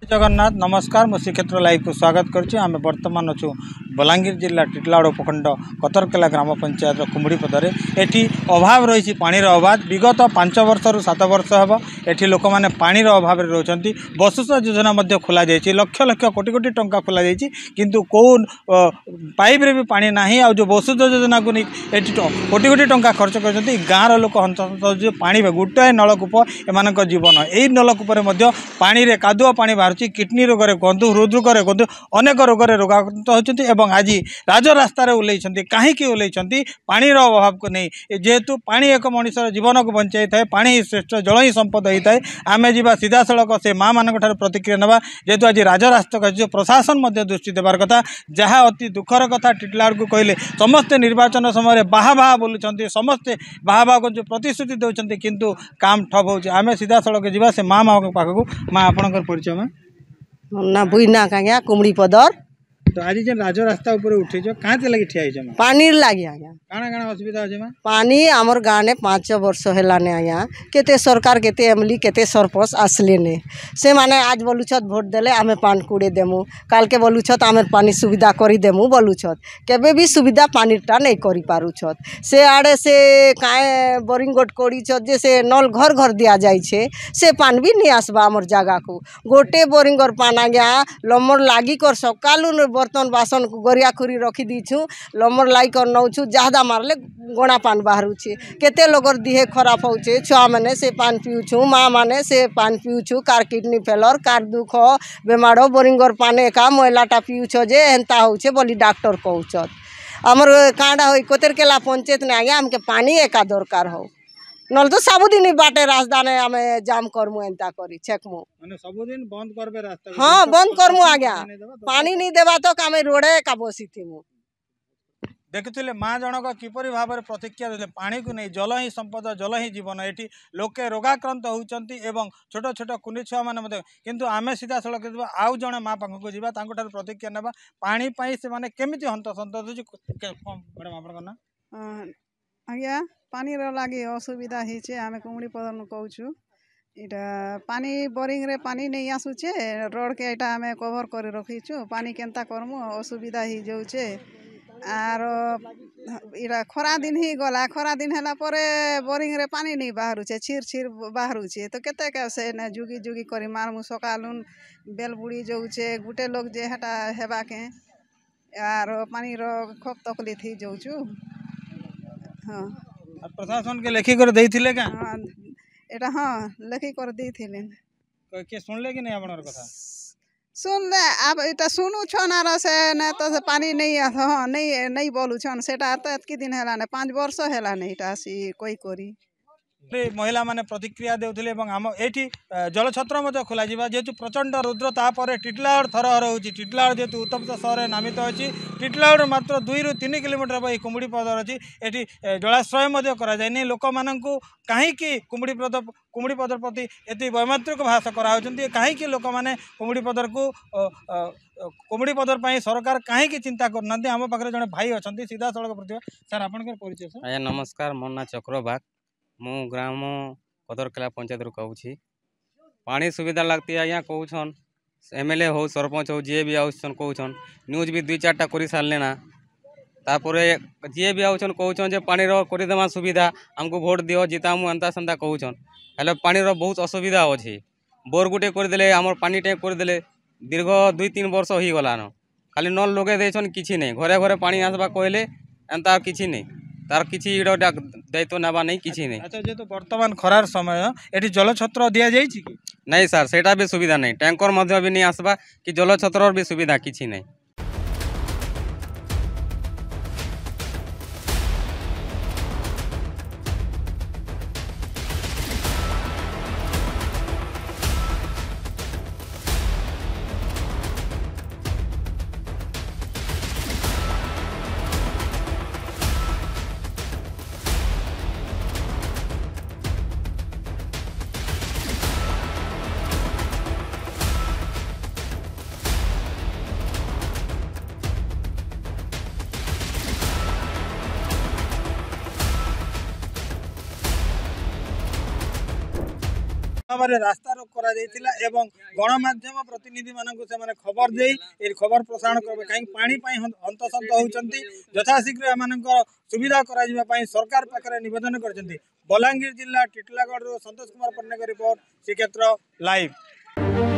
जगन्नाथ नमस्कार मु श्रीक्षेत्र लाइव को स्वागत करुँ आम बर्तमान अच्छु बलांगीर जिला टिटलाड़ उपखंड कतरकेला ग्राम पंचायत कुमुड़ीपदर एटी अभाव रही पानीर अभाव विगत 5 वर्ष रु 7 वर्ष हम एटी लोक मैंने पानीर अभाव रोचंती वसुसा योजना खोल जाइए लक्ष लक्ष कोटी कोटी टंका खोल जाइए किंतु कौ पाइप रे भी पानी ना आ जो वसुसा योजना को नहीं कोटी कोटी टंका खर्च कर गाँव लोक हंस पानी गोटाए नलकूप एम जीवन यही नलकूप पानी रे कादुआ पानी बाहर किडनी रोग कहतु हृदरोग कहतु अनेक रोग रोगाक्रांत होती आज राजरास्तार ओल्लैंट कहीं ओल्लैंट पानीर अभाव को नहीं जेहेतु पानी एक मनुष्यर जीवन को बचाई थाए पानी ही श्रेष्ठ जल ही संपद होता है आम जा सीधा सड़क से माँ मान प्रतिक्रिया ना जेहेतु आज राजरास्ता का प्रशासन दृष्टि देवार कथा जहाँ अति दुखर कथा टिटलाड़ को कहले समस्ते निर्वाचन समय बाहा बाहा बोलुंट समस्ते बाहा बाहा को जो प्रतिश्रुति दौरान किंतु काम ठप हो आम सीधा सड़क जा से माँ माँ पाखक माँ आपंकर परिचय में ना बुईना क्या कुमड़ीपदर तो आज जेन राजरास्ता ऊपर उठेछ कहाँ लगी ठिया होइछ पानी लगी आज्ञा काଣା काଣା असुविधा होइछ मा पानी आमर गाँव ने 5 वर्ष हेलाने आज्ञा केते सरकार केते एमएलए केते सरपंच आसले ने से माने आज बोलुछत भोट देले आमे पान कुड़े देमु काल के बोलुछत आमे पानी सुविधा करी देमु बोलुछत केबे भी सुविधा पानीटा नहीं करी पारुछत से आड़े से काए बोरिंग गोट कोड़ीछत जे से नल घर घर दिया जाय छे से पान भी नहीं आसबा आमर जगह को गोटे बोरिंग और पान आज्ञा लमर लागी कर सकालु बर्तन बासन गरिया खुरी रखी दीछू लमर लाई कर नौछू ज्यादा मारले गोणा पान बाहरुछे केते लोगर दिहे खराब होछे छुआ माने से पान पिउछू माँ माने से पान पिउछू कार किडनी फेलर कार दुख बेमार बोरिंगर पान एका मैलाटा पिउछ जे हेन्ता होछे बोली डॉक्टर कहउछत हमर कांडा होई कोतरकेला पंचायत ने आगे हमके पानी एका दरकार हो नल तो सबुदिन बाटे रास्ता ने आमे जाम करमु एंता करी छेकमु माने सबुदिन बंद करबे रास्ता हां बंद करमु आज्ञा पानी नहीं देबा तो कामे रोडे का बसिथिमु देखुले माँ जनक किपरि भाव में प्रतिक्रिया देते पानी को नहीं जल ही संपद जल ही जीवन ये लोके रोगाक्रांत होती छोट छोट कुनी छुआ मैंने किंतु आमे सीधा सड़क आउ जड़े माँ पाखक जावा प्रतिक्रिया ना पानी से केमी हंत सत मैडम आप ना आज्ञा पानी लगे असुविधा होचे आमे कुमड़ीपदर कहूँ इटा पानी बोरिंग रे पानी नहीं आसुचे रोड के इटा आमे कवर कर रखीचु पानी केनता करमु असुविधा ही जाऊे आर इटा खरा दिन ही गला खरा दिन है बोरिंग रे पानी नहीं बाहरुचे छीर छीर बाहरुचे तो केते से ने जुगी जुगी करी मारमु सकालुन बेल बुड़ी जाऊे गुटे लोग जे हटा हेबा के आर पानी रो खूब तकलीफ ही जाऊँ हाँ प्रशासन के लेखी कर देइथिले का हाँ एटा हाँ लेखी कर देइथिले के सुनले कि नहीं आपनर कथा सुन ले अब इटा सुनु छन आर से न तो से पानी नहीं हाँ नहीं नहीं बोलू छन सेटा तो एतकी दिन हैला ने 5 वर्ष हैला ने इटा सी कोई करी महिला माने प्रतिक्रिया देउथिले एवं हम एठी जलछत्र खोल जेहेतु प्रचंड रुद्र तापर टिटलाड़ थरहर होची टिटलाड़ जेहेतु उत्तप्त सहर नामित अच्छी टिटलाड़ मात्र 2 ରୁ 3 किलोमीटर ये कुमुड़ीपदर अच्छी एठी जलाश्रय करा जाए लोक मानू कहीं कुमुड़ीपदर प्रति एति वैमात्रिक भाषा कराई कहीं लोक मैंने कुमुड़ीपदर को कुमुड़ीपदर सरकार कहीं चिंता करना आम पाखे जड़े भाई अच्छा सीधा सड़क प्रतिभा सर आप परिचय आज्ञा नमस्कार मो ना चक्रबाग मु ग्राम कतरकेला पंचायत रू कहूँ पानी सुविधा लगती आज्ञा कहन एमएलए हो सरपंच हो जी भी आउन कहन न्यूज भी 2-4टा कर सारे ना तापर जी भी आउन कहन पानी करदेमा सुविधा आमको भोट दियो जितामु एंता सेंता कहन हेल्ले पानी बहुत असुविधा अच्छे बोर गुटे करदे आम पानी टैंक करदे दीर्घ 2-3 वर्ष हो गलान खाली नल लगे देछन किछि नहीं घरे घरे पानी आसबा कहले एंता किछि नहीं तार किछि दायित्व नाबा नहीं किछि नहीं। अच्छा जेहेतु वर्तमान खरार समय एटी जलछत्र दिया जाइछि कि नहीं सर सेटा भी सुविधा नहीं टैंकर मध्य भी नहीं आसबा कि जलछत्र भी सुविधा किछि नहीं। रास्ता रोक करा जायतिला एवं गणमाध्यम प्रतिनिधि मानक से खबर दे खबर प्रसारण करेंगे कहीं पानी हंतसंत होती यथाशीघ्र एम सुविधा कर सरकार पाखे निवेदन कर बलांगीर जिला टिटलागढ़ संतोष कुमार पन्नेक रिपोर्ट श्रीक्षेत्र लाइव।